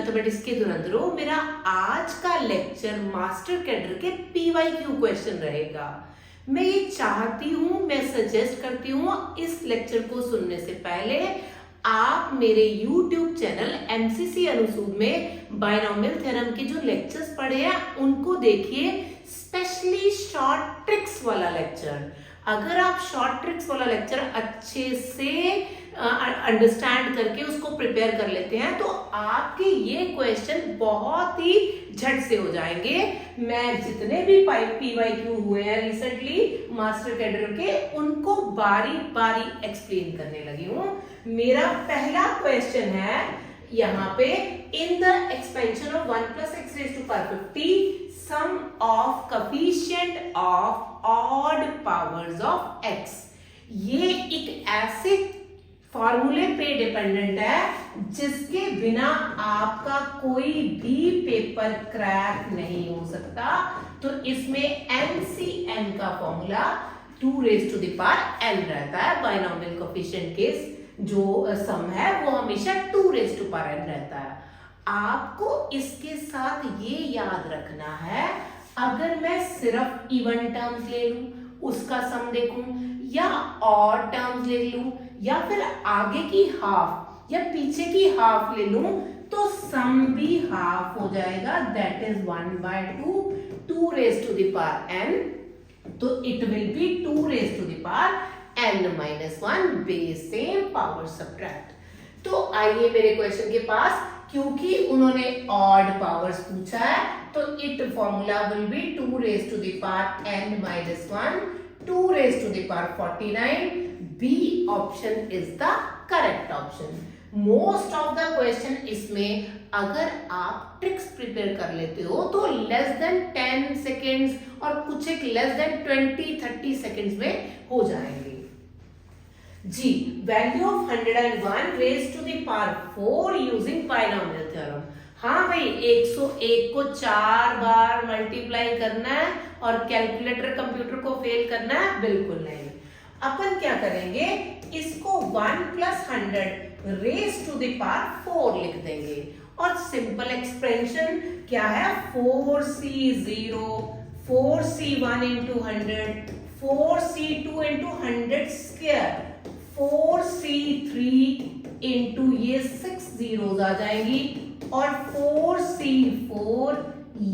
Mathematics के धुरंधरों, मेरा आज का लेक्चर मास्टर कैडर के PYQ क्वेश्चन रहेगा। मैं ये चाहती हूँ, मैं सजेस्ट करती हूँ इस लेक्चर को सुनने से पहले आप मेरे YouTube चैनल MCC अनुसूद में बायनॉमियल थ्योरम के जो लेक्चर्स पढ़े हैं उनको देखिए, स्पेशली शॉर्ट ट्रिक्स वाला लेक्चर। अगर आप शॉर्ट ट्रिक्स वाला लेक्चर अच्छे से अंडरस्टैंड करके उसको प्रिपेयर कर लेते हैं तो आपके ये क्वेश्चन बहुत ही झट से हो जाएंगे। मैं जितने भी PYQ हुए हैं रिसेंटली मास्टर कैडर के, उनको बारी बारी एक्सप्लेन करने लगी हूं। मेरा पहला क्वेश्चन है यहाँ पे, इन the expansion of 1 + x raised to power 50 sum of coefficient of odd powers of x। ये एक ऐसे फॉर्मूले पे डिपेंडेंट है जिसके बिना आपका कोई भी पेपर क्रैक नहीं हो सकता। तो इसमें MCN का formula 2 raised to the power n रहता है। बायनॉमियल कोएफिशिएंट के जो सम है वो हमेशा 2 raised to power n रहता है। आपको इसके साथ ये याद रखना है, अगर मैं सिर्फ इवन टर्म्स ले लूं उसका सम देखूं, या ऑड टर्म्स ले लूं, या फिर आगे की हाफ या पीछे की हाफ ले लूं, तो सम भी हाफ हो जाएगा। That is 1/2 2 raised to the power n। तो it will B 2 raised to the power n-1 base same power subtract. तो आइए मेरे क्वेश्चन के पास, क्योंकि उन्होंने ऑड पावर्स पूछा है तो it formula will be 2 raised to the power n-1 2 raised to the power 49। B option is the correct option. Most of the question इसमें अगर आप ट्रिक्स प्रिपेयर कर लेते हो तो लेस देन 10 सेकेंड्स और कुछ एक लेस देन 20-30 सेकेंड्स में हो जाएंगे। जी, value of 101 raised to the power 4 using binomial theorem. हाँ भाई, 101 को 4 बार मल्टीप्लाई करना है और कैलकुलेटर कंप्यूटर को फेल करना है? बिल्कुल नहीं। अपन क्या करेंगे, इसको 1 + 100 raised to the power 4 लिख देंगे। और सिंपल एक्सप्रेशन क्या है, 4c0 4c1 into 100 4c2 into 100 square 4c3 into ये 6 zeros आ जाएंगी और 4c4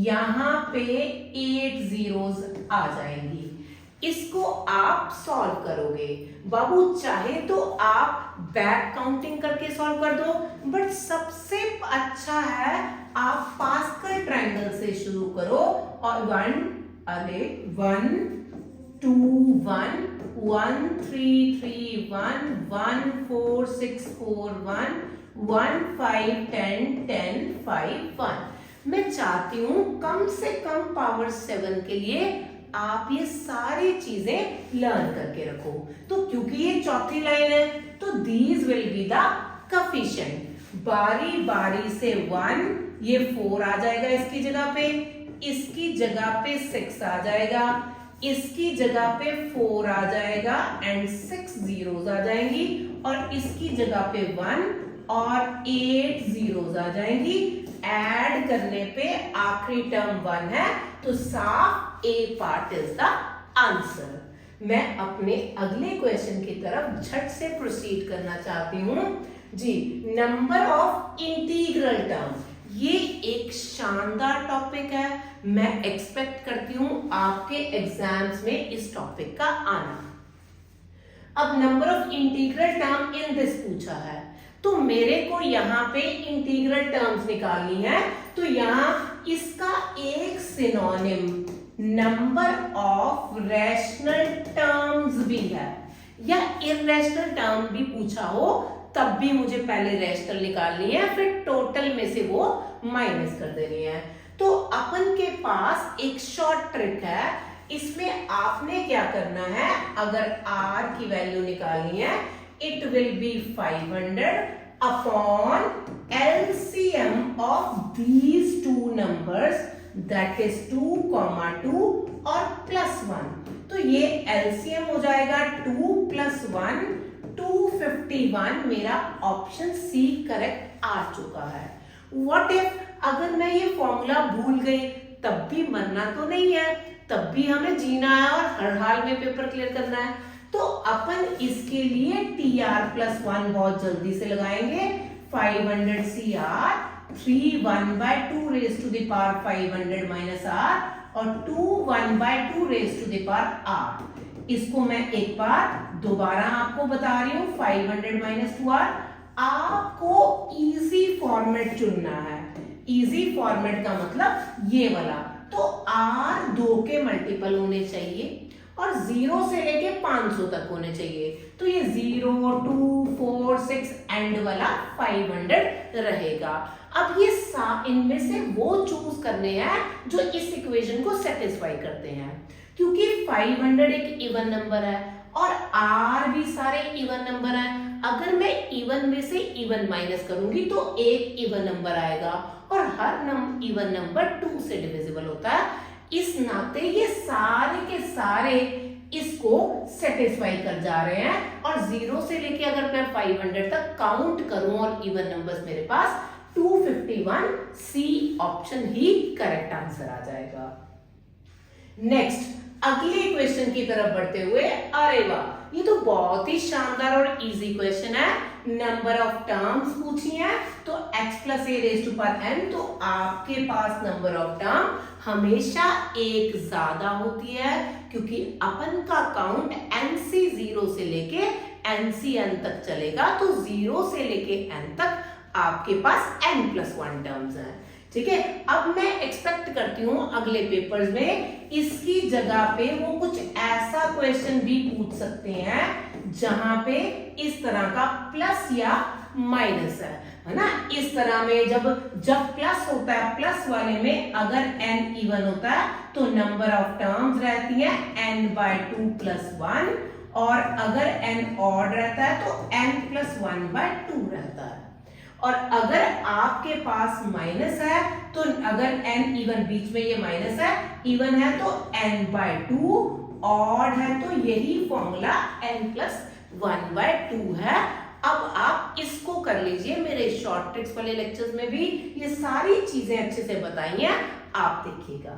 यहां पे 8 zeros आ जाएंगी। इसको आप सॉल्व करोगे। बाबू चाहे तो आप बैक काउंटिंग करके सॉल्व कर दो, बट सबसे अच्छा है आप पास्कल ट्रायंगल से शुरू करो और 1 2 1 1 3 3 1 1 4 6 4 1 1 5 10 10 5 1। मैं चाहती हूं कम से कम पावर 7 के लिए आप ये सारी चीजें लर्न करके रखो। तो क्योंकि ये चौथी लाइन है तो these will be the coefficient. बारी बारी से 1, ये 4 आ जाएगा इसकी जगह पे, इसकी जगह पे 6 आ जाएगा, इसकी जगह पे 4 आ जाएगा एंड 6 zeros आ जाएंगी, और इसकी जगह पे 1 और 8 zeros आ जाएंगी। ऐड करने पे आखिरी टर्म 1 है, तो साफ A part is the answer. मैं अपने अगले क्वेश्चन की तरफ झट से प्रोसीड करना चाहती हूं। जी, नंबर ऑफ इंटीग्रल टर्म, ये एक शानदार टॉपिक है। मैं एक्सपेक्ट करती हूं आपके एग्जाम्स में इस टॉपिक का आना। अब number of integral term in this पूछा है, तो मेरे को यहाँ पे इंटीग्रल टर्म्स निकालनी है। तो यहाँ इसका एक synonym number of rational terms भी है, या इररेशनल टर्म भी पूछा हो तब भी मुझे पहले रैशनल निकालनी है, फिर टोटल में से वो माइनस कर देनी है। तो अपन के पास एक शॉर्ट ट्रिक है, इसमें आपने क्या करना है, अगर r की वैल्यू निकालनी है, it will B 500 upon LCM of these two numbers, that is 2, 2 और +1। तो ये LCM हो जाएगा 2 + 1 251। मेरा ऑप्शन सी करेक्ट आ चुका है। व्हाट इफ अगर मैं ये फॉर्मूला भूल गई, तब भी मरना तो नहीं है, तब भी हमें जीना है और हर हाल में पेपर क्लियर करना है। तो अपन इसके लिए TR+1 बहुत जल्दी से लगाएंगे। 500 CR 3 1/2 raised to the power 500 minus R और 2 1/2 raised to the power R। इसको मैं एक बार दोबारा आपको बता रही हूं, 500 minus 2R। आपको इजी फॉर्मेट चुनना है। इजी फॉर्मेट का मतलब ये वाला, तो R 2 के मल्टीपल होने चाहिए और 0 से लेके 500 तक होने चाहिए। तो ये 0 2 4 6 एंड वाला 500 रहेगा। अब ये इनमें से वो चूज करने हैं जो इस इक्वेशन को सेटिस्फाई करते हैं, क्योंकि 500 एक इवन नंबर है और R भी सारे इवन नंबर हैं। अगर मैं इवन में से इवन माइनस करूंगी तो एक इवन नंबर आएगा और हर इवन नंबर 2 से डिविजिबल होता है। इस नाते ये सारे के सारे इसको सेटिस्फाई कर जा रहे हैं और 0 से लेके अगर मैं 500 तक काउंट करूं और इवन नंबर्स मेरे पास 251, सी ऑप्शन ही करेक्ट आंसर आ जाएगा। नेक्स्ट अगले क्वेश्चन की तरफ बढ़ते हुए, अरे वाह, ये तो बहुत ही शानदार और इजी क्वेश्चन है। नंबर ऑफ टर्म्स पूछी है, तो x + a raised to power n, तो आपके पास नंबर ऑफ टर्म हमेशा एक ज्यादा होती है, क्योंकि अपन का काउंट nc 0 से लेके ncn तक चलेगा। तो 0 से लेके n तक आपके पास n+1 टर्म्स हैं। ठीक है, अब मैं एक्सपेक्ट करती हूं अगले पेपर्स में इसकी जगह पे वो कुछ ऐसा क्वेश्चन भी पूछ सकते हैं जहां पे इस तरह का प्लस या माइनस है ना। इस तरह में जब प्लस होता है, प्लस वाले में अगर n इवन होता है तो नंबर ऑफ टर्म्स रहती है n/2 + 1, और अगर n ऑड रहता है तो n+1/2 रहता है। और अगर आपके पास माइनस है तो अगर n इवन, बीच में ये माइनस है, इवन है तो n/2, ऑड है तो यही फॉर्मूला n+1/2 है। अब आप इसको कर लीजिए, मेरे शॉर्ट ट्रिक्स वाले लेक्चर्स में भी ये सारी चीजें अच्छे से बताई हैं, आप देखिएगा।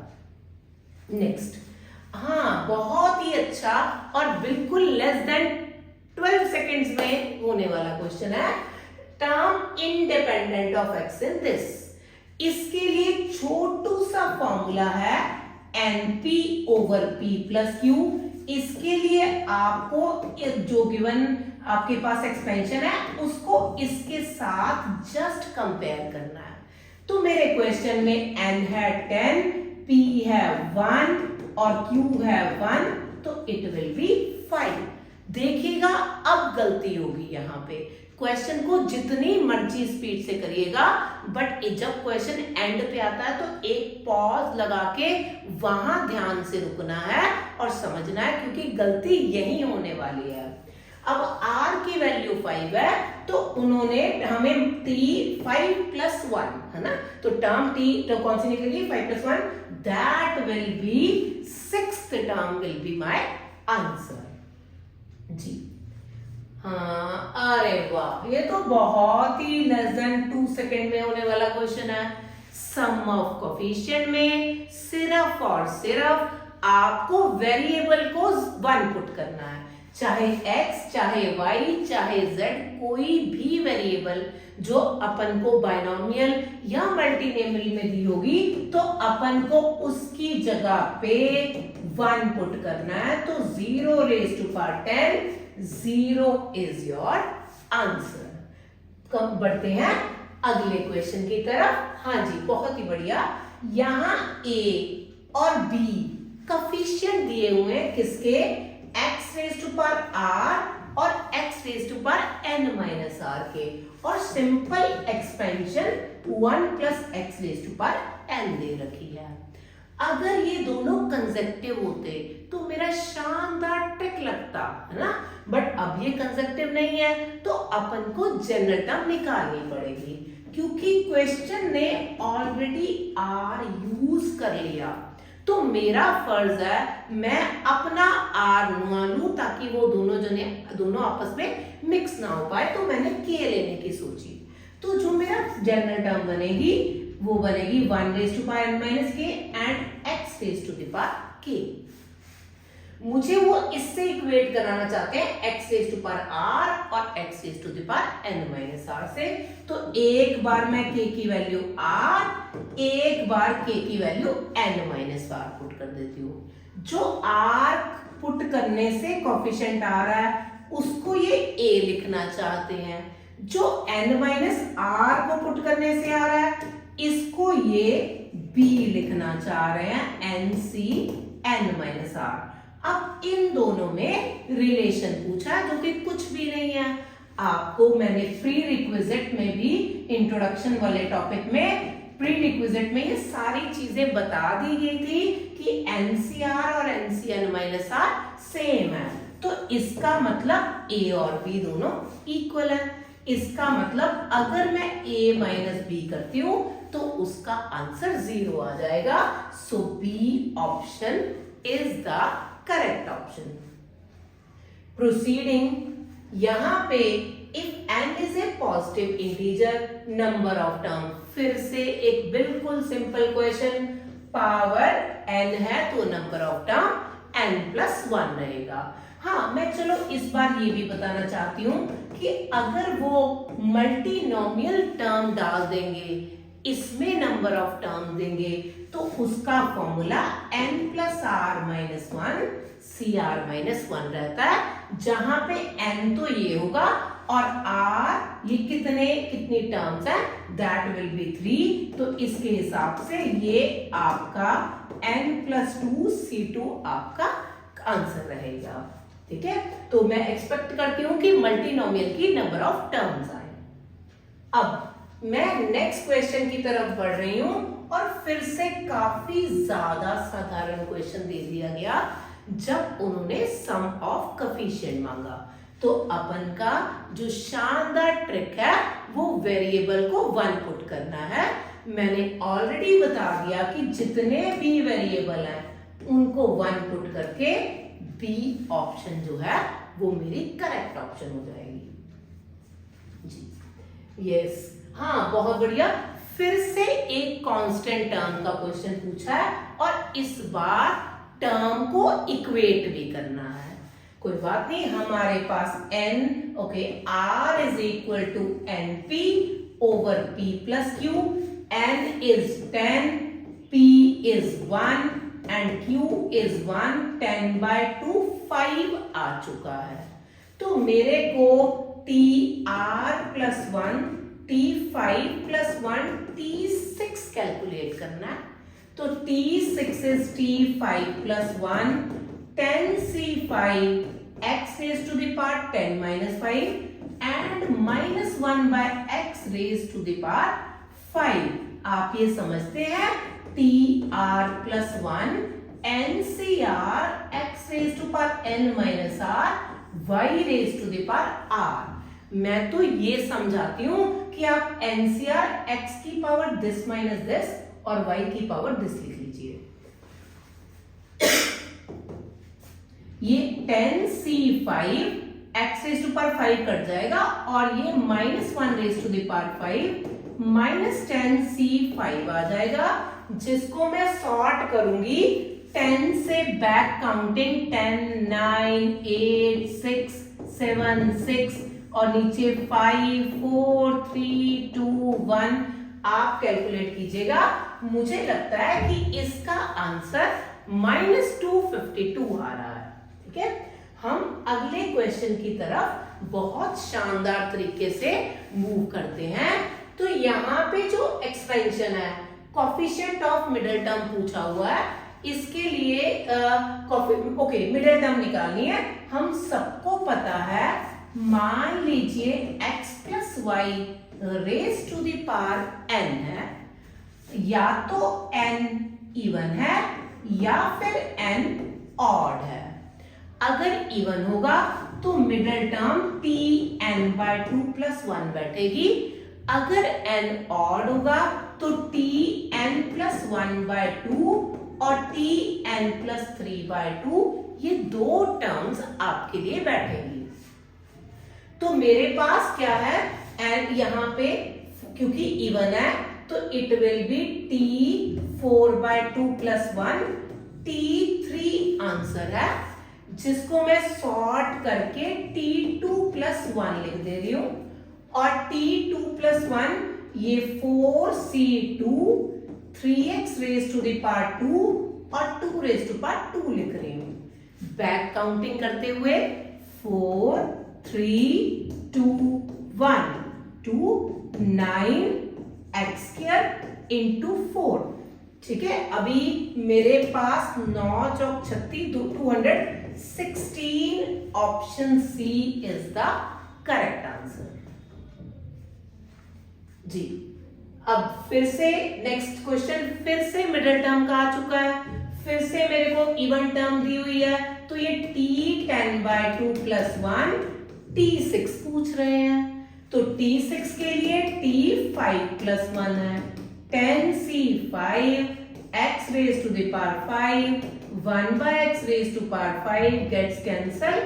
नेक्स्ट, हाँ, बहुत ही अच्छा और बिल्कुल लेस देन 12 सेकेंड्स में होने वाला क्वेश्चन है। Term independent of x in this, इसके लिए छोटू सा फॉर्मूला है NP/P + Q। इसके लिए आपको जो गिवन आपके पास एक्सपेंशन है उसको इसके साथ जस्ट कंपेयर करना है। तो मेरे क्वेश्चन में n है 10, P है 1 और Q है 1, तो इट विल बी 5। देखिएगा अब गलती होगी यहाँ पे, क्वेश्चन को जितनी मर्जी स्पीड से करिएगा, बट जब क्वेश्चन एंड पे आता है तो एक पॉज लगा के वहां ध्यान से रुकना है और समझना है, क्योंकि गलती यही होने वाली है। अब r की वैल्यू 5 है तो उन्होंने हमें 5 + 1 है ना, तो टर्म t तो कौन सी निकलेगी, 5 + 1, that will be 6th term will be my answer जी। हाँ, अरे वाह, ये तो बहुत ही लेस देन 2 सेकेंड में होने वाला क्वेश्चन है। सम ऑफ कोफिशिएंट में सिर्फ और सिर्फ आपको वेरिएबल को 1 पुट करना है, चाहे x, चाहे y, चाहे z, कोई भी वेरिएबल जो अपन को बाइनोमियल या मल्टीनोमियल में दी होगी तो अपन को उसकी जगह पे 1 पुट करना है। तो 0 raised to power 10, 0 is your answer. कब बढ़ते हैं अगले क्वेश्चन की तरफ। हाँ जी, बहुत ही बढ़िया। यहां a और b कोफिशिएंट दिए हुए हैं, किसके, x raised to power r और x raised to power n-r के, और simple expansion 1 + x raised to power n दे रखी है। अगर ये दोनों कंसेक्टिव होते तो मेरा शानदार ट्रिक लगता है ना, बट अब ये कंसेक्टिव नहीं है तो अपन को जनरल टर्म निकालनी पड़ेगी, क्योंकि क्वेश्चन ने ऑलरेडी r यूज कर लिया। तो मेरा फर्ज है मैं अपना r नुआ लूं ताकि वो दोनों आपस में मिक्स ना हो पाए। तो मैंने k लेने की सोची। तो जो मेरा जनरल टर्म बनेगी वो बनेगी 1 raised to power n minus k and x raised to the power k। मुझे वो इससे इक्वेट कराना चाहते हैं x raised to power r और x raised to the power n minus r से। तो एक बार मैं k की वैल्यू r, एक बार k की value n minus r put कर देती हूँ। जो r पुट करने से कोफिशिएंट आ रहा है उसको ये a लिखना चाहते हैं, जो n minus r को पुट करने से आ रहा है इसको ये b लिखना चाह रहे हैं, nc n minus r। अब इन दोनों में रिलेशन पूछा जो कि कुछ भी नहीं है। आपको मैंने प्री रिक्विजिट में भी इंट्रोडक्शन वाले टॉपिक में प्री रिक्विजिट में ये सारी चीजें बता दी गई थी कि NCR और NCN माइनस R सेम है। तो इसका मतलब A और B दोनों इक्वल है। इसका मतलब अगर मैं A माइनस B करती हूं तो उसका आंसर 0 आ जाएगा। सो B option is the correct option. Proceeding, यहां पे if n is a positive integer number of term, फिर से एक बिल्कुल सिंपल क्वेश्चन, पावर n है तो number of term n plus 1 रहेगा। हाँ, मैं चलो इस बार ये भी बताना चाहती हूं कि अगर वो मल्टीनोमियल टर्म डाल देंगे, इसमें नंबर ऑफ टर्म देंगे, तो उसका formula n plus R minus 1 C R minus 1 रहता है, जहां पे n तो ये होगा और r ये कितनी टर्म्स है, दैट विल बी 3। तो इसके हिसाब से ये आपका n प्लस 2 C2 आपका आंसर रहेगा। ठीक है, तो मैं एक्सपेक्ट करती हूं कि मल्टीनोमियल की नंबर ऑफ टर्म्स आए। अब मैं नेक्स्ट क्वेश्चन की तरफ बढ़ रही हूं और फिर से काफी ज्यादा साधारण क्वेश्चन दे दिया गया जब उन्होंने सम ऑफ कोफिशिएंट मांगा। तो अपन का जो शानदार ट्रिक है वो वेरिएबल को 1 पुट करना है। मैंने ऑलरेडी बता दिया कि जितने भी वेरिएबल हैं उनको 1 पुट करके बी ऑप्शन जो है वो मेरी करेक्ट ऑप्शन हो जाएगी जी। यस, हाँ, बहुत बढ़िया। फिर से एक कांस्टेंट टर्म का क्वेश्चन पूछा है और इस बार टर्म को इक्वेट भी करना है। कोई बात नहीं, हमारे पास n, okay, r is equal to np over p plus q, n is 10, p is 1 and q is 1, 10 by 2 5 आ चुका है। तो मेरे को tr plus 1, t5 plus 1, t6 calculate करना है। तो t6 is t5 plus 1, 10c5 x raised to the power 10 minus 5 and minus 1 by x raised to the power 5। आप ये समझते हैं tr plus 1 ncr x raised to power n minus r y raised to the power r। मैं तो ये समझाती हूं कि आप ncr x की पावर दिस माइनस दिस और y की पावर दिस लिख लीजिए। ये 10c5 x raise to power 5 cut जाएगा और ये -1 raise to the power 5 minus 10c5 आ जाएगा, जिसको मैं सॉर्ट करूंगी 10 से बैक काउंटिंग 10 9 8 6 7 6 और नीचे 5 4 3 2 1। आप कैलकुलेट कीजिएगा। मुझे लगता है कि इसका आंसर -252 आ रहा है। ठीक है, हम अगले क्वेश्चन की तरफ बहुत शानदार तरीके से मूव करते हैं। तो यहाँ पे जो एक्सपेंशन है, कोफिशिएंट ऑफ मिडिल टर्म पूछा हुआ है, इसके लिए ओके मिडिल टर्म निकालनी है। हम सबको पता है, मान लीजिए x plus Y raise to the power n है, या तो n इवन है या फिर n ऑड है। अगर इवन होगा तो middle term tn by 2 plus 1 बैठेगी। अगर n ऑड होगा तो tn प्लस 1 बाय 2 और tn प्लस 3 बाय 2, ये दो टर्म्स आपके लिए बैठेगी। तो मेरे पास क्या है, एंड यहाँ पे क्योंकि इवन है तो it will B t4/2 + 1 t3 answer है, जिसको मैं सॉर्ट करके t2 + 1 लिख दे रही हूं, और t2 + 1 ये 4c2 3x⁻², और 2⁻², लिख रही हूं। बैक काउंटिंग करते हुए 4 3 2 1 2 9x² × 4। ठीक है, अभी मेरे पास 9 चौक 36 216, option C is the correct answer जी। अब फिर से नेक्स्ट क्वेश्चन, फिर से मिडिल टर्म का आ चुका है, फिर से मेरे को इवन टर्म दी हुई है, तो ये t10/2 + 1 t6 पूछ रहे हैं, तो t6 के लिए t5 + 1 है, 10c5 x⁻5 1/x⁻5 gets cancel.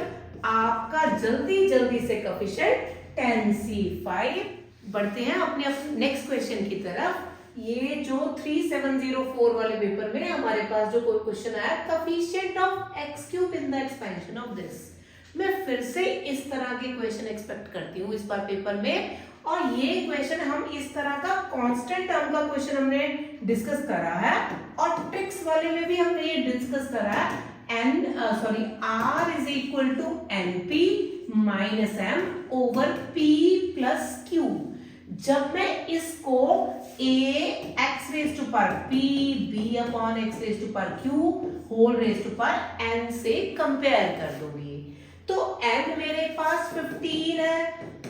आपका जल्दी जल्दी से कोएफिशिएंट 10c5। बढ़ते हैं अपने नेक्स्ट क्वेश्चन की तरफ। ये जो 3704 वाले पेपर में हमारे पास जो कोई क्वेश्चन आया, coefficient of x³ in the expansion of this, मैं फिर से इस तरह के क्वेश्चन एक्सपेक्ट करती हूँ इस बार पेपर में। और ये क्वेश्चन हम इस तरह का कांस्टेंट टर्म का क्वेश्चन हमने डिस्कस करा है, और ट्रिक्स वाले में भी हमने ये डिस्कस करा है, r = np - m / p + q। जब मैं इसको x⁻p b/x⁻q⁻n से कंपेयर कर दूंगी, तो n मेरे पास 15 है,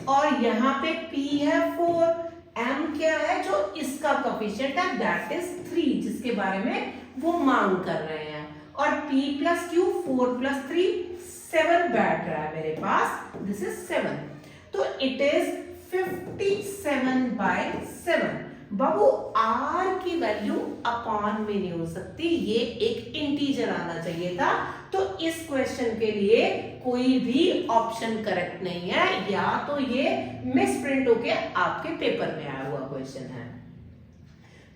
और यहाँ पे p है 4, m क्या है जो इसका कोएफिशिएंट है, दैट इज 3, जिसके बारे में वो मांग कर रहे हैं, और p + q 4 + 3 7 बैठ रहा है मेरे पास, दिस इज 7, तो इट इज 57/7। बाबू r की वैल्यू अपॉन में नहीं हो सकती, ये एक इंटीजर आना चाहिए था, तो इस क्वेश्चन के लिए कोई भी ऑप्शन करेक्ट नहीं है, या तो ये मिस प्रिंट होके आपके पेपर में आया हुआ क्वेश्चन है।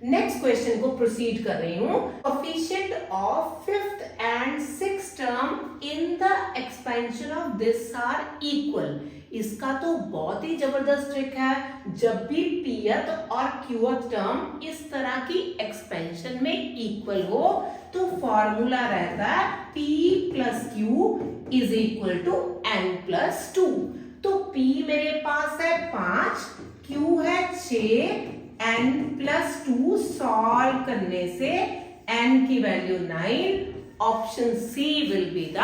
नेक्स्ट क्वेश्चन को प्रोसीड कर रही हूं। Coefficient of 5th and 6th term in the expansion of this are equal. इसका तो बहुत ही जबरदस्त ट्रिक है, जब भी pth और qth टर्म इस तरह की एक्सपेंशन में इक्वल हो तो फॉर्मूला रहता है p + q = n + 2। तो p मेरे पास है 5, q है 6, n + 2 सॉल्व करने से n की value 9, option C will be the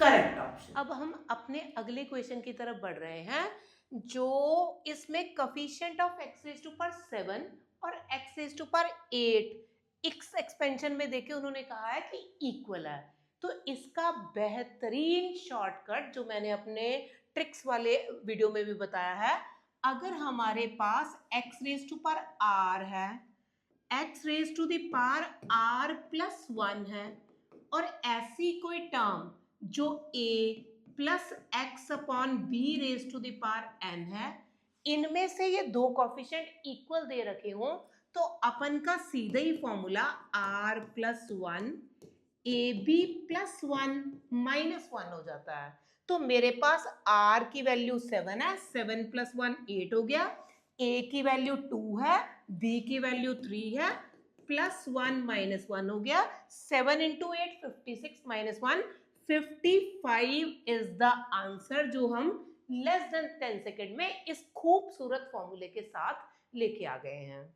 correct option. अब हम अपने अगले क्वेश्चन की तरफ बढ़ रहे हैं, जो इसमें कोएफिशिएंट ऑफ x⁻7 और x⁻8 इस एक्सपेंशन में देखे उन्होंने कहा है कि इक्वल है। तो इसका बेहतरीन शॉर्टकट जो मैंने अपने ट्रिक्स वाले वीडियो में भी बताया है, अगर हमारे पास x⁻r है, x⁻r + 1 है, और ऐसी कोई टर्म जो a + x/b⁻n है, इनमें से ये दो कोएफिशिएंट इक्वल दे रखे हों, तो अपन का सीधा ही फॉर्मूला r + 1 ab + 1 - 1 हो जाता है। तो मेरे पास r की वैल्यू 7 है, 7 + 1 8 हो गया, a की वैल्यू 2 है, b की वैल्यू 3 है, +1 - 1 हो गया, 7 × 8 56 - 1 55 इज द आंसर, जो हम लेस देन 10 सेकेंड में इस खूबसूरत फॉर्मूले के साथ लेके आ गए हैं।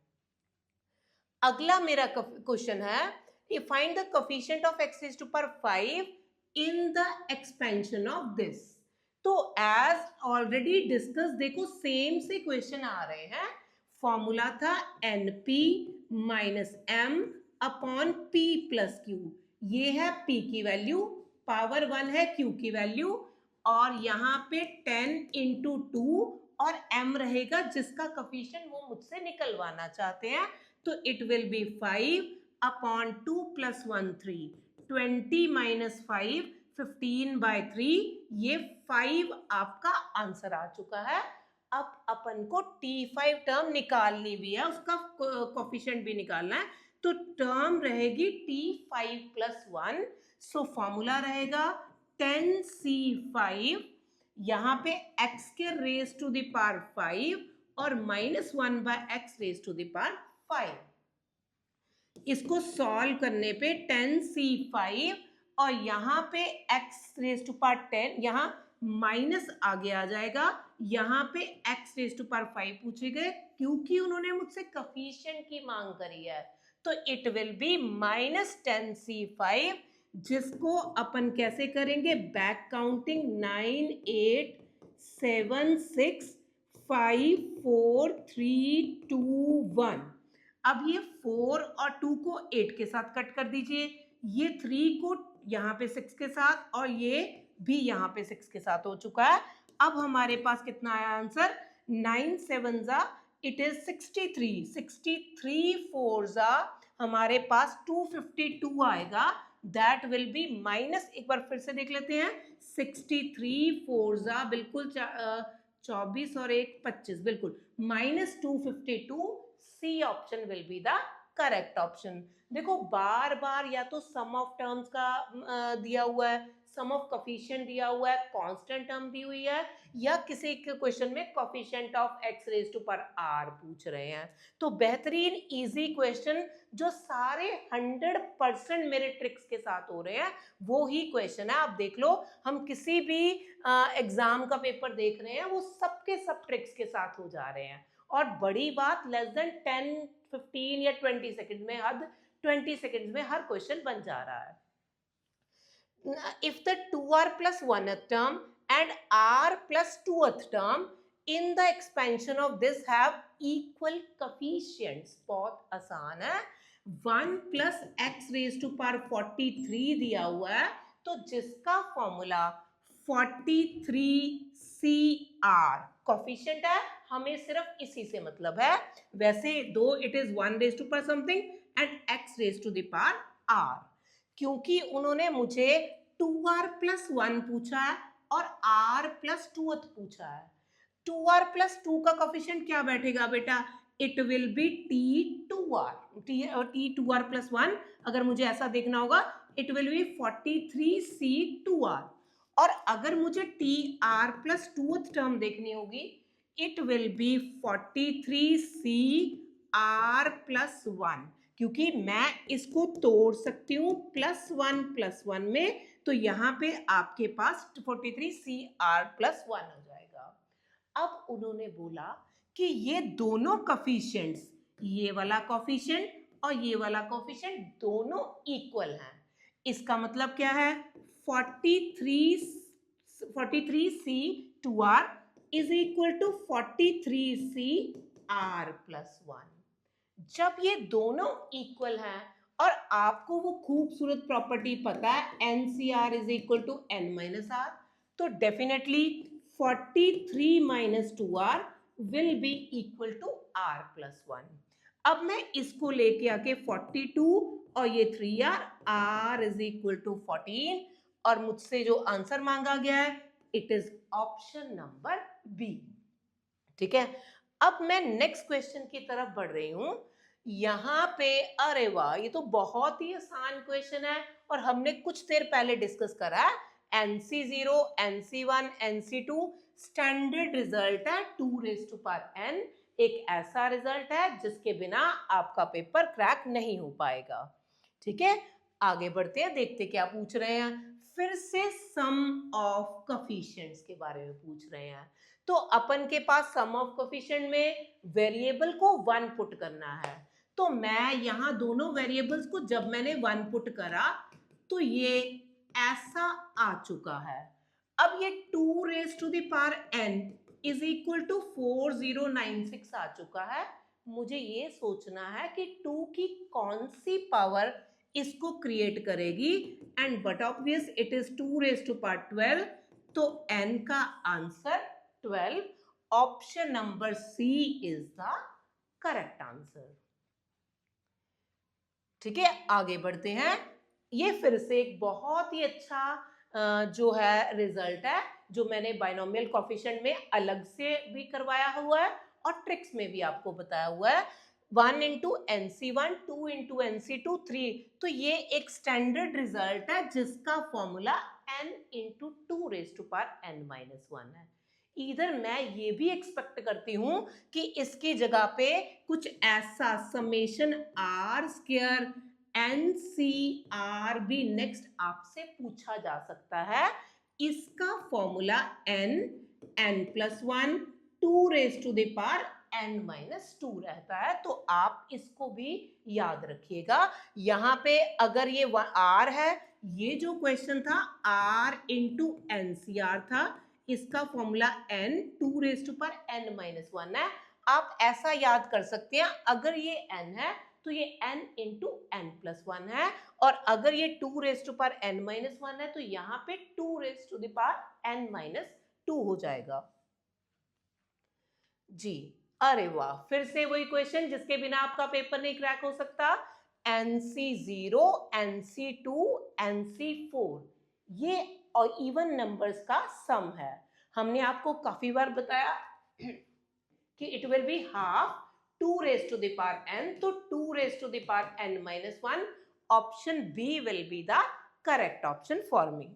अगला मेरा क्वेश्चन है, find the coefficient of x⁻5 in the expansion of this. तो एज ऑलरेडी डिस्कस, देखो सेम से क्वेश्चन आ रहे हैं, फॉर्मूला था np - m / p + q। ये है p की वैल्यू, पावर 1 है q की वैल्यू, और यहाँ पे 10 × 2 और m रहेगा जिसका कोएफिशिएंट वो मुझसे निकलवाना चाहते हैं, तो इट विल बी 5/2 + 1 3, 20 - 5 15/3, ये 5 आपका आंसर आ चुका है। अब अपन को T5 टर्म निकालनी भी है, उसका कोफिशिएंट भी निकालना है, तो टर्म रहेगी T5 प्लस 1, सो फॉर्मूला रहेगा 10C5, यहाँ पे x के रेज टू द पावर 5 और -1/x raise to the power 5। इसको सॉल्व करने पे 10C5 और यहाँ पे x रेज टू पावर 10, यहाँ माइनस आगे आ जाएगा, यहाँ पे x रेज टू पावर 5 पूछे गए, क्योंकि उन्होंने मुझसे कोफिशिएंट की मांग करी है, तो इट विल बी -10C5, जिसको अपन कैसे करेंगे, बैक काउंटिंग 9 8 7 6 5 4 3 2 1। अब ये 4 और 2 को 8 के साथ कट कर दीजिए, ये 3 को यहाँ पे 6 के साथ और ये भी यहाँ पे 6 के साथ हो चुका है। अब हमारे पास कितना आया आंसर, 9 7 जा इट इज 63, 63 4 जा हमारे पास 252 आएगा, दैट विल बी माइनस, एक बार फिर से देख लेते हैं, 63 4 जा बिल्कुल 24 और 1 25, बिल्कुल -252, C option will be the correct option. देखो बार बार या तो सम ऑफ टर्म्स का दिया हुआ है, सम ऑफ कोफिशिएंट दिया हुआ है, कांस्टेंट टर्म दी हुई है, या किसी के क्वेश्चन में coefficient of x raise to power r पूछ रहे हैं। तो बेहतरीन इजी क्वेश्चन जो सारे 100% मेरे ट्रिक्स के साथ हो रहे हैं, वो ही क्वेश्चन है। आप देख लो, हम किसी भी एग्जाम का पेपर देख रहे हैं, वो सबके सब ट्रिक्स के साथ हो जा रहे हैं। और बड़ी बात, लेस देन 10 15 या 20 सेकंड में, हद 20 सेकंड में हर क्वेश्चन बन जा रहा है। If the 2r plus 1th term and r plus 2th term in the expansion of this have equal coefficients, बहुत आसान है, 1 plus x raised to power 43 दिया हुआ है, तो जिसका फॉर्मूला 43CR कोफिशिएंट है, हमें सिर्फ इसी से मतलब है। वैसे though it is 1 raise to power something and x raise to the power r, क्योंकि उन्होंने मुझे 2r प्लस 1 पूछा है और r प्लस 2th पूछा है। 2r प्लस 2 का कोफिशिएंट क्या बैठेगा बेटा, it will B T2r, T2r plus 1, अगर मुझे ऐसा देखना होगा इट विल बी 43C2r, और अगर मुझे TR प्लस 2th टर्म देखनी होगी, it will B 43CR plus 1, क्योंकि मैं इसको तोड़ सकती हूँ +1 +1 में, तो यहाँ पे आपके पास 43CR प्लस 1 हो जाएगा। अब उन्होंने बोला कि ये दोनों कोफिशिएंट्स, ये वाला कोफिशिएंट और ये वाला कोफिशिएंट दोनों इक्वल हैं। इसका मतलब क्या है, 43C2R is equal to 43CR plus 1। जब ये दोनों इक्वल हैं और आपको वो खूबसूरत प्रॉपर्टी पता है NCR is equal to N-R, तो definitely 43 - 2R will be equal to R plus 1। अब मैं इसको लेके आके 42 और ये 3R, R is equal to 14, और मुझसे जो आंसर मांगा गया है it is option number B. ठीक है, अब मैं नेक्स्ट क्वेश्चन की तरफ बढ़ रही हूं। यहाँ पे अरे वाह, ये तो बहुत ही आसान क्वेश्चन है और हमने कुछ देर पहले डिस्कस करा है। NC0, NC1, NC2 standard result है 2 रेज टू पावर n, एक ऐसा रिजल्ट है जिसके बिना आपका पेपर क्रैक नहीं हो पाएगा। ठीक है, आगे बढ़ते हैं, देखते क्या पूछ रहे हैं। फिर से सम ऑफ कोफिशिएंट्स के बारे में पूछ रहे हैं। तो अपन के पास सम ऑफ कोफिशिएंट में वेरिएबल को 1 पुट करना है, तो मैं यहाँ दोनों वेरिएबल्स को जब मैंने 1 पुट करा तो ये ऐसा आ चुका है। अब ये 2 raise to the power n is equal to 4096 आ चुका है। मुझे ये सोचना है कि 2 की कौन सी पावर इसको क्रिएट करेगी, and but obvious it is 2 raise to power 12, तो n का answer 12, option number C is the correct answer. ठीक है, आगे बढ़ते हैं। ये फिर से एक बहुत ही अच्छा जो है रिजल्ट है जो मैंने बाइनोमियल कोफिशिएंट में अलग से भी करवाया हुआ है और ट्रिक्स में भी आपको बताया हुआ है। 1 इंटू NC1, 2 इंटू NC2, 3। तो ये एक स्टैंडर्ड रिजल्ट है जिसका formula n into 2 raise to power n-1 है। इधर मैं ये भी एक्सपेक्ट करती हूं कि इसकी जगह पे कुछ ऐसा समेशन r स्क्वायर NCR भी नेक्स्ट आपसे पूछा जा सकता है। इसका formula n+1 2 raise to the power n-2 रहता है। तो आप इसको भी याद रखिएगा। यहाँ पे अगर ये r है, ये जो क्वेश्चन था r इंटू NCR था, इसका formula n 2 raise to power n-1 है। आप ऐसा याद कर सकते हैं, अगर ये n है तो ये n इंटू n+1 है, और अगर ये 2 रेज टू पावर n-1 है तो यहाँ पे 2 raise to the power n-2 हो जाएगा जी। अरे वाह, फिर से वही क्वेश्चन जिसके बिना आपका पेपर नहीं क्रैक हो सकता। NC0, NC2, NC4 ये और इवन नंबर्स का सम है। हमने आपको काफी बार बताया कि it will be half 2 raise to the power n, तो 2 raise to the power n-1, option B will be the correct option for me.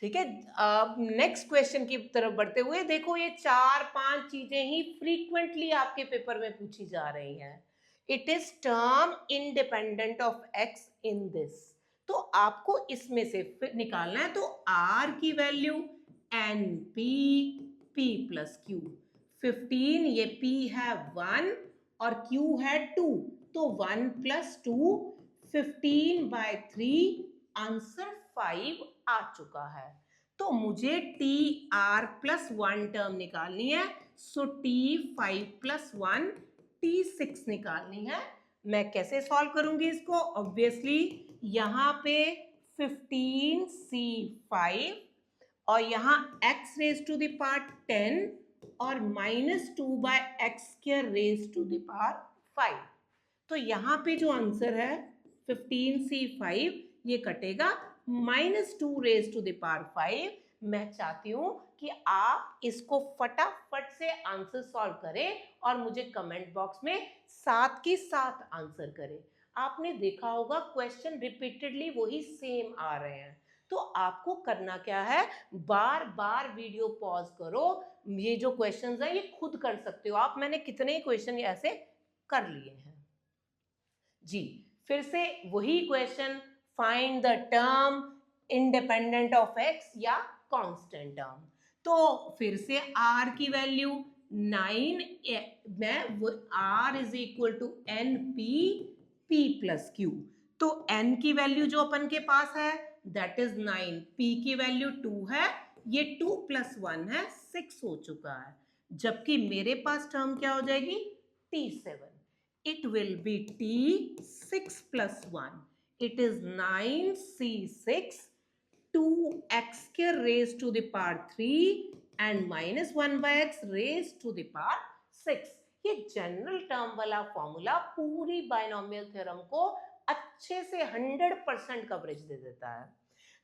ठीक है, अब नेक्स्ट क्वेश्चन की तरफ बढ़ते हुए देखो, ये 4-5 चीजें ही फ्रीक्वेंटली आपके पेपर में पूछी जा रही हैं। It is term independent of x in this, तो आपको इसमें से निकालना है। तो r की value NP P plus Q, 15 ये P है 1 और Q है 2, तो 1 प्लस 2 15/3, आंसर 5 आ चुका है। तो मुझे TR+1 टर्म निकालनी है, सो T5+1 T6 निकालनी है। मैं कैसे सॉल्व करूंगी इसको? ऑब्वियसली यहाँ पे 15C5 और यहाँ x raise to the power 10 और -2/x² raise to the power 5। तो यहाँ पे जो आंसर है 15C5 ये कटेगा, -2 रेज टू द पावर 5। मैं चाहती हूं कि आप इसको फटाफट से आंसर सॉल्व करें और मुझे कमेंट बॉक्स में साथ के साथ आंसर करें। आपने देखा होगा क्वेश्चन रिपीटेडली वही सेम आ रहे हैं, तो आपको करना क्या है, बार बार वीडियो पॉज करो। ये जो क्वेश्चंस हैं ये खुद कर सकते हो आप। मैंने कितने क्वेश्चन ऐसे कर लिए हैं जी। फिर से वही question, find the term independent of x या कांस्टेंट टर्म। तो फिर से r की वैल्यू 9, मैं r is equal to NP P plus Q। तो n की वैल्यू जो अपन के पास है दैट इज 9, p की वैल्यू 2 है, ये 2 + 1 है, 6 हो चुका है। जबकि मेरे पास टर्म क्या हो जाएगी, T7। It will be T6 + 1. It is 9C6, 2x² raised to the power 3 and -1/x raised to the power 6। ये जनरल टर्म वाला फॉर्मूला पूरी बाइनोमियल थ्योरम को अच्छे से 100% कवरेज दे देता है।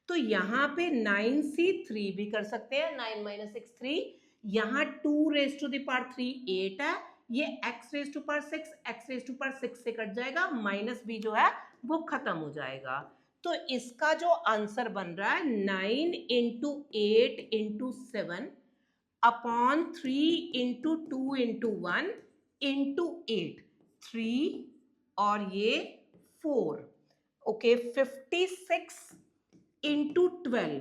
तो यहाँ पे 9C3 भी कर सकते हैं, 9 - 6 3। यहाँ 2 रेज टू द पावर 3 8 है, ये x raise to power 6 x raise to power 6 से कट जाएगा, माइनस भी जो है वो खत्म हो जाएगा। तो इसका जो आंसर बन रहा है 9 × 8 × 7 अपॉन 3 × 2 × 1 × 8, 3 और ये 4, ओके 56 × 12,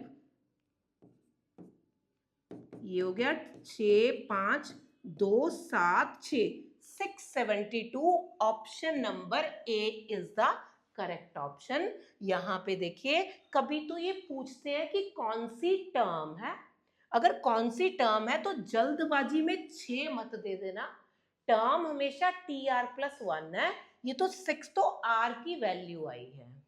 ये हो गया 6 5 2 7 6, 672। Option number A is the correct option. यहां पे देखिए, कभी तो ये पूछते हैं कि कौन सी टर्म है। अगर कौन सी टर्म है तो जल्दबाजी में 6 मत दे देना, टर्म हमेशा TR+1 है। ये तो 6 तो R की वैल्यू आई है,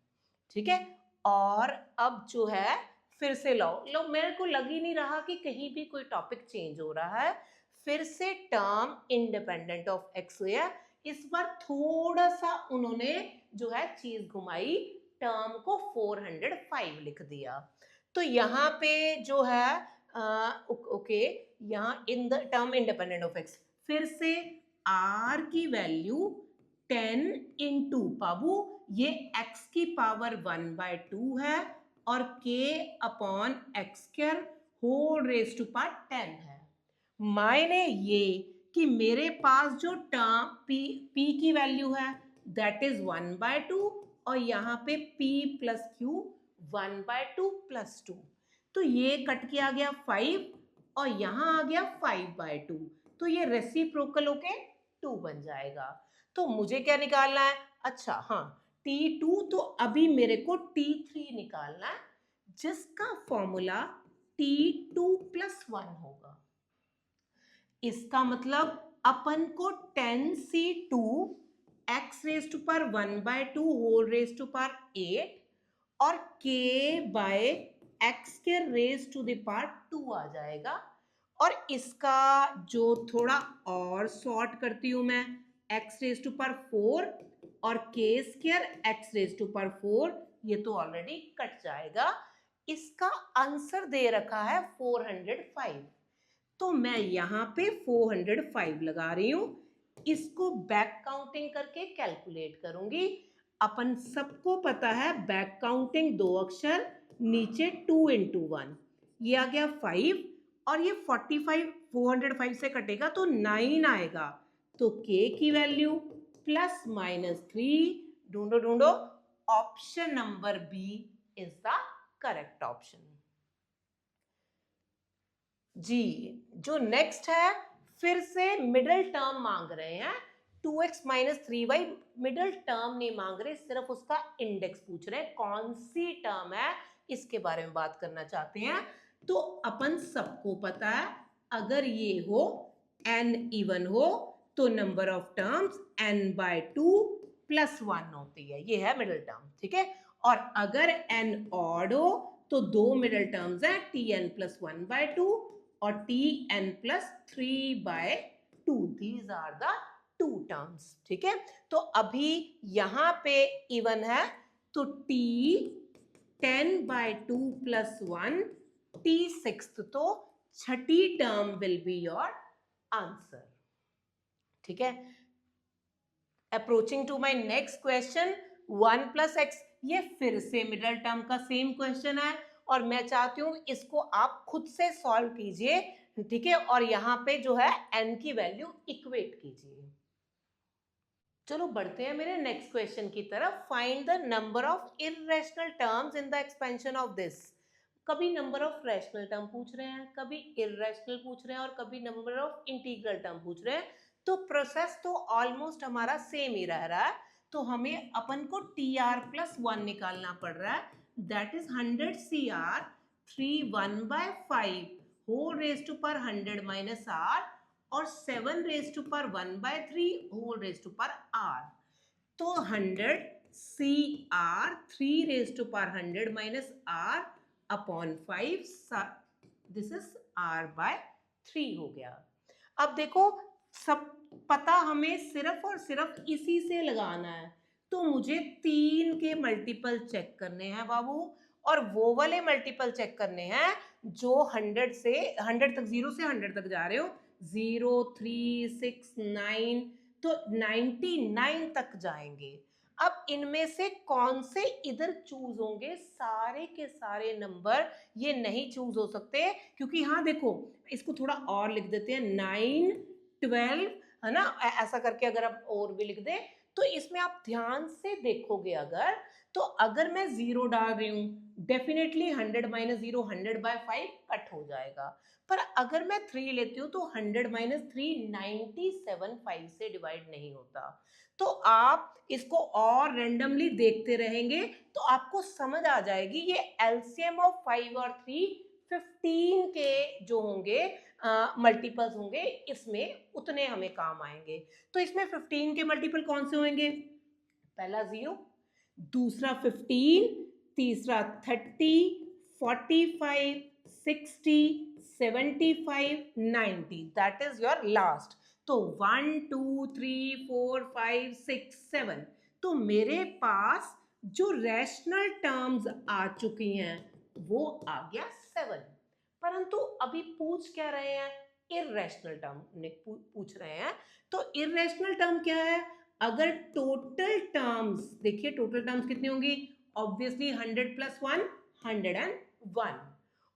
ठीक है। और अब जो है फिर से लो मेरे को लग ही नहीं रहा कि कहीं भी कोई टॉपिक चेंज हो रहा है। फिर से टर्म इंडिपेंडेंट ऑफ x हुआ, इस बार थोड़ा सा उन्होंने जो है चीज घुमाई, टर्म को 405 लिख दिया। तो यहाँ पे जो है ओके, यहाँ in the term independent of x, फिर से r की वैल्यू 10 इंटू बाबू ये x की पावर 1/2 है और k upon X square whole raise to power 10 है। मायने ये कि मेरे पास जो टर्म p की वैल्यू है दैट इज 1/2 और यहाँ पे p प्लस q 1/2 प्लस 2, तो ये कट के आ गया 5 और यहाँ आ गया 5/2, तो ये रेसिप्रोकल होके 2 बन जाएगा। तो मुझे क्या निकालना है? अच्छा हाँ, T2, तो अभी मेरे को T3 निकालना है जिसका फॉर्मूला T2 + 1 होगा। इसका मतलब अपन को 10C2 x raise to power 1/2 whole raise to power 8 और k बाय एक्स के रेज टू द पावर 2 आ जाएगा। और इसका जो थोड़ा और सॉर्ट करती हूं मैं, x रेज टू पावर 4 और k square x raise to power 4, ये तो ऑलरेडी कट जाएगा। इसका आंसर दे रखा है 405, तो मैं यहाँ पे 405 लगा रही हूं। इसको बैक काउंटिंग करके कैलकुलेट करूंगी। अपन सबको पता है बैक काउंटिंग 2 अक्षर, नीचे 2 × 1, ये आ गया 5 और ये 45 405 से कटेगा तो 9 आएगा। तो k की वैल्यू ±3, ढूंढो ढूंढो, option number B is the correct option. जी, जो नेक्स्ट है, फिर से मिडिल टर्म मांग रहे हैं, 2x - 3y मिडिल टर्म नहीं मांग रहे, सिर्फ उसका इंडेक्स पूछ रहे हैं, कौन सी टर्म है इसके बारे में बात करना चाहते हैं। तो अपन सबको पता है अगर ये हो n इवन हो तो नंबर ऑफ टर्म्स n/2 + 1 होती है, ये है मिडिल टर्म, ठीक है। और अगर n ऑड हो तो दो मिडिल टर्म्स है tn + 1/2 और tn + 3/2, these are the two terms, ठीक है। तो अभी यहां पे इवन है तो t 10/2 + 1 t 6th, तो छठी term will be your answer, ठीक है। Approaching to my next question, 1 + x, ये फिर से मिडिल टर्म का सेम क्वेश्चन है और मैं चाहती हूं इसको आप खुद से सॉल्व कीजिए, ठीक है, और यहाँ पे जो है n की वैल्यू इक्वेट कीजिए। चलो बढ़ते हैं मेरे नेक्स्ट क्वेश्चन की तरफ। Find the number of irrational terms in the expansion of this. कभी नंबर ऑफ रैशनल टर्म पूछ रहे हैं, कभी इररेशनल पूछ रहे हैं और कभी नंबर ऑफ इंटीग्रल टर्म पूछ रहे हैं, तो प्रोसेस तो ऑलमोस्ट हमारा सेम ही रह रहा है। तो हमें अपन को tr + 1 निकालना पड़ रहा है, that is 100 cr 3 1/5 whole raise to power 100 - r और 7 raise to power 1/3 whole raise to power r। तो 100 cr 3 raise to power 100 - r upon 5, this is r/3 हो गया। अब देखो सब पता हमें सिर्फ और सिर्फ इसी से लगाना है, तो मुझे 3 के मल्टीपल चेक करने हैं बाबू, और वो वाले मल्टीपल चेक करने हैं जो 100 से 100 तक, 0 से 100 तक जा रहे हो, 0 3 6 9, तो 99 तक जाएंगे। अब इनमें से कौन से इधर चूज होंगे? सारे के सारे नंबर ये नहीं चूज हो सकते, क्योंकि हाँ देखो इसको थोड़ा और लिख देते हैं, 9 12 है ना, ऐसा करके अगर आप और भी लिख दे तो इसमें आप ध्यान से देखोगे अगर, तो अगर मैं 0 डाल रही हूं डेफिनेटली 100 - 0 100/5 कट हो जाएगा, पर अगर मैं 3 लेती हूँ तो 100 - 3 97/5 से डिवाइड नहीं होता। तो आप इसको और रेंडमली देखते रहेंगे तो आपको समझ आ जाएगी ये एलसीएम ऑफ 5 और 3 15 के जो होंगे मल्टीपल्स होंगे, इसमें उतने हमें काम आएंगे। तो इसमें 15 के मल्टीपल कौन से होंगे? पहला 0, दूसरा 15, तीसरा 30 45 60 75 90, दैट इज योर लास्ट। तो 1 2 3 4 5 6 7, तो मेरे पास जो रैशनल टर्म्स आ चुकी हैं वो आ गया 7। परंतु अभी पूछ क्या रहे हैं, इरेशनल टर्म पूछ रहे हैं। तो इरेशनल टर्म क्या है, अगर टोटल टर्म्स, देखिए टोटल टर्म्स कितनी होंगी, ऑब्वियसली 100 प्लस 1 101,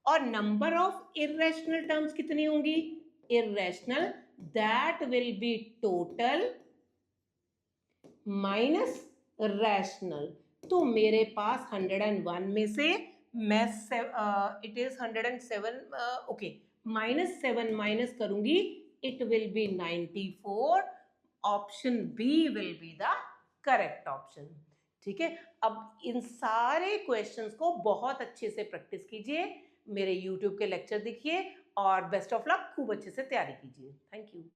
और नंबर ऑफ इरेशनल टर्म्स कितनी होंगी, irrational, that will be total minus rational. तो मेरे पास 101 में से मैं इट इज 107, ओके, -7 माइनस करूंगी, it will be 94। Option B will be the correct option. ठीक है, अब इन सारे क्वेश्चंस को बहुत अच्छे से प्रैक्टिस कीजिए, मेरे YouTube के लेक्चर देखिए, और बेस्ट ऑफ लक, खूब अच्छे से तैयारी कीजिए। Thank you.